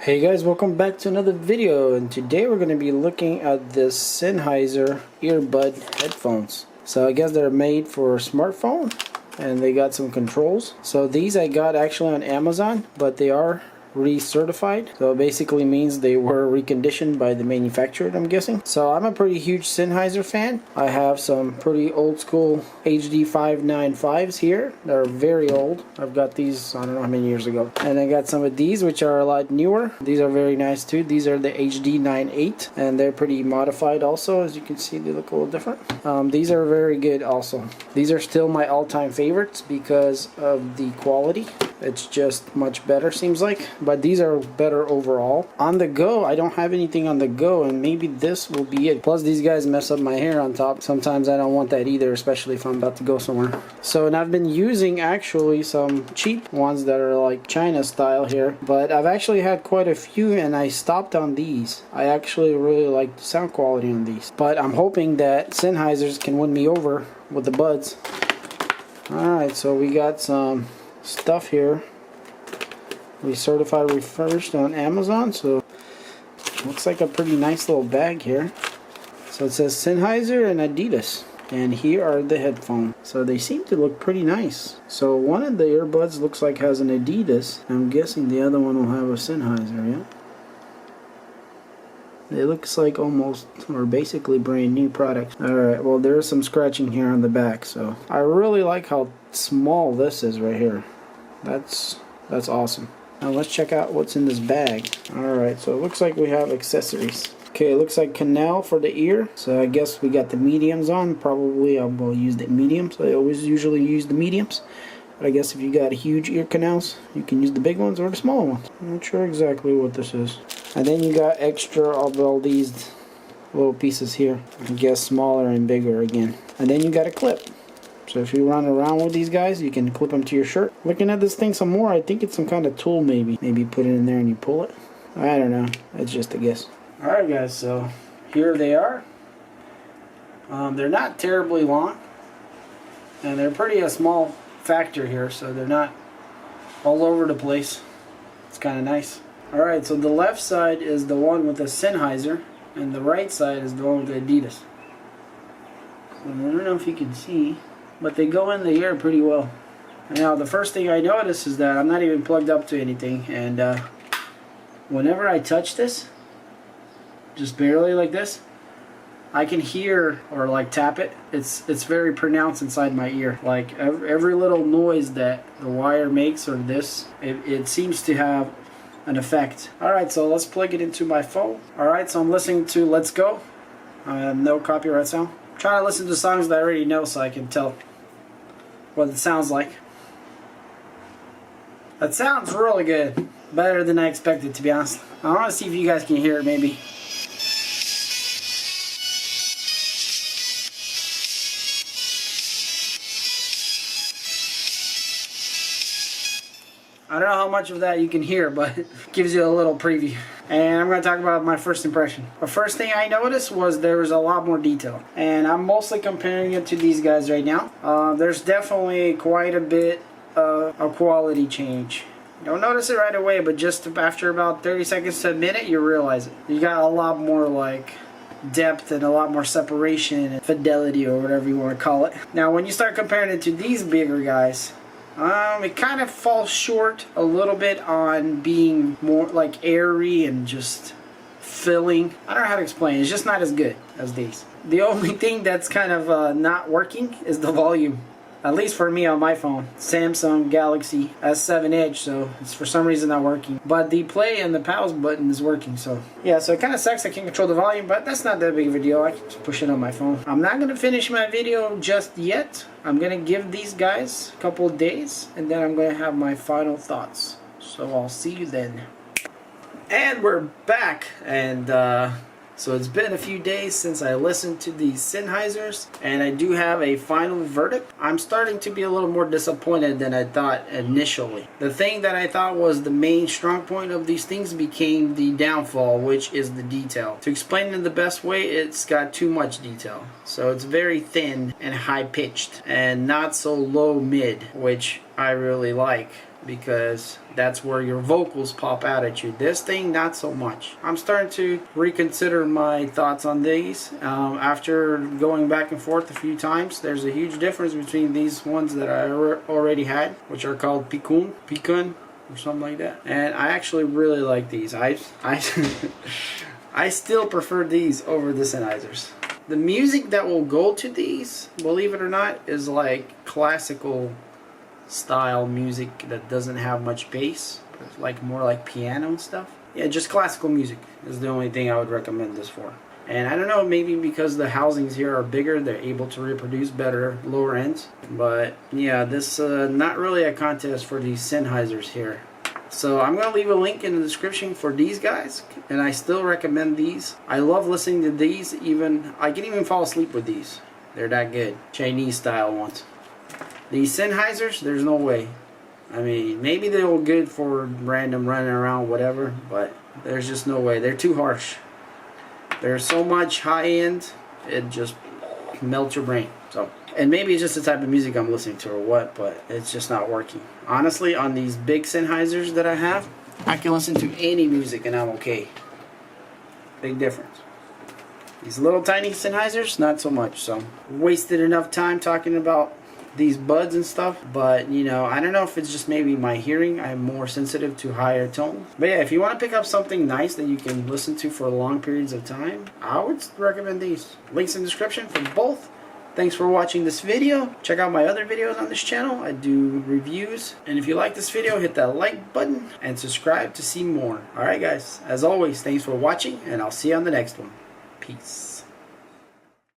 Hey guys, welcome back to another video, and today we're going to be looking at this Sennheiser earbud headphones. So I guess they're made for a smartphone and they got some controls. So these I got actually on Amazon, but they are recertified, so it basically means they were reconditioned by the manufacturer, I'm guessing. So I'm a pretty huge Sennheiser fan. I have some pretty old school HD 595s here. They're very old. I've got these, I don't know how many years ago. And I got some of these which are a lot newer. These are very nice too. These are the HD 98 and they're pretty modified also. As you can see, they look a little different. These are very good also. These are still my all-time favorites because of the quality. It's just much better, seems like. But these are better overall. On the go, I don't have anything on the go, and maybe this will be it. Plus, these guys mess up my hair on top. Sometimes I don't want that either, especially if I'm about to go somewhere. So, and I've been using actually some cheap ones that are like China style here. But I've actually had quite a few, and I stopped on these. I actually really like the sound quality on these. But I'm hoping that Sennheisers can win me over with the buds. Alright, so we got some stuff here. We Certified Refurbished on Amazon, so looks like a pretty nice little bag here. So it says Sennheiser and Adidas, and here are the headphones. So they seem to look pretty nice. So one of the earbuds looks like has an Adidas. I'm guessing the other one will have a Sennheiser, yeah? It looks like almost or basically brand new products. Alright, well there's some scratching here on the back, so I really like how small this is right here. That's awesome. Now let's check out what's in this bag. Alright, so it looks like we have accessories. Okay, it looks like canal for the ear. So I guess we got the mediums on. Probably I will use the mediums. I always usually use the mediums. But I guess if you got huge ear canals, you can use the big ones or the smaller ones. I'm not sure exactly what this is. And then you got extra of all these little pieces here. I guess smaller and bigger again. And then you got a clip. So if you run around with these guys, you can clip them to your shirt. Looking at this thing some more, I think it's some kind of tool maybe. Maybe put it in there and you pull it. I don't know. It's just a guess. Alright guys, so here they are. They're not terribly long. And they're pretty a small factor here, so they're not all over the place. It's kind of nice. Alright, so the left side is the one with the Sennheiser, and the right side is the one with the Adidas. So I don't know if you can see, but they go in the ear pretty well. Now the first thing I notice is that I'm not even plugged up to anything, and whenever I touch this, just barely like this, I can hear or like tap it. It's very pronounced inside my ear. Like every little noise that the wire makes or this, it seems to have an effect. Alright, so let's plug it into my phone. Alright, so I'm listening to Let's Go. No copyright sound. I'm trying to listen to songs that I already know so I can tell what it sounds like. That sounds really good. Better than I expected, to be honest. I want to see if you guys can hear it maybe. I don't know how much of that you can hear, but it gives you a little preview. And I'm going to talk about my first impression. The first thing I noticed was there was a lot more detail. And I'm mostly comparing it to these guys right now. There's definitely quite a bit of a quality change. You don't notice it right away, but just after about 30 seconds to a minute, you realize it. You got a lot more like depth and a lot more separation and fidelity or whatever you want to call it. Now when you start comparing it to these bigger guys, it kind of falls short a little bit on being more like airy and just filling. I don't know how to explain. It's just not as good as these. The only thing that's kind of not working is the volume. At least for me on my phone. Samsung Galaxy S7 Edge, so it's for some reason not working. But the play and the pause button is working, so yeah, so it kind of sucks I can't control the volume, but that's not that big of a deal. I can just push it on my phone. I'm not going to finish my video just yet. I'm going to give these guys a couple of days, and then I'm going to have my final thoughts. So I'll see you then. And we're back, and so it's been a few days since I listened to these Sennheisers, and I do have a final verdict. I'm starting to be a little more disappointed than I thought initially. The thing that I thought was the main strong point of these things became the downfall, which is the detail. To explain it in the best way, it's got too much detail. So it's very thin and high pitched and not so low mid, which I really like. because that's where your vocals pop out at you. This thing, not so much. I'm starting to reconsider my thoughts on these. After going back and forth a few times, there's a huge difference between these ones that I already had, which are called Pikun or something like that. And I actually really like these. I still prefer these over the Sennheisers. The music that will go to these, believe it or not, is like classical style music that doesn't have much bass, like more like piano and stuff. Yeah, just classical music is the only thing I would recommend this for. And I don't know, maybe because the housings here are bigger, they're able to reproduce better lower ends. But yeah, this not really a contest for these Sennheisers here. So I'm going to leave a link in the description for these guys, and I still recommend these. I love listening to these. I can even fall asleep with these. They're that good. Chinese style ones. These Sennheisers, there's no way. I mean, maybe they were good for random running around, whatever, but there's just no way. They're too harsh. There's so much high end, it just melts your brain. So, and maybe it's just the type of music I'm listening to or what, but it's just not working. Honestly, on these big Sennheisers that I have, I can listen to any music and I'm okay. Big difference. These little tiny Sennheisers, not so much. So, wasted enough time talking about these buds and stuff, but you know, I don't know if it's just maybe my hearing. I'm more sensitive to higher tones. But yeah, if you want to pick up something nice that you can listen to for long periods of time, I would recommend these. Links in the description for both. Thanks for watching this video. Check out my other videos on this channel. I do reviews, and if you like this video, hit that like button and subscribe to see more. Alright guys, as always, thanks for watching, and I'll see you on the next one. Peace.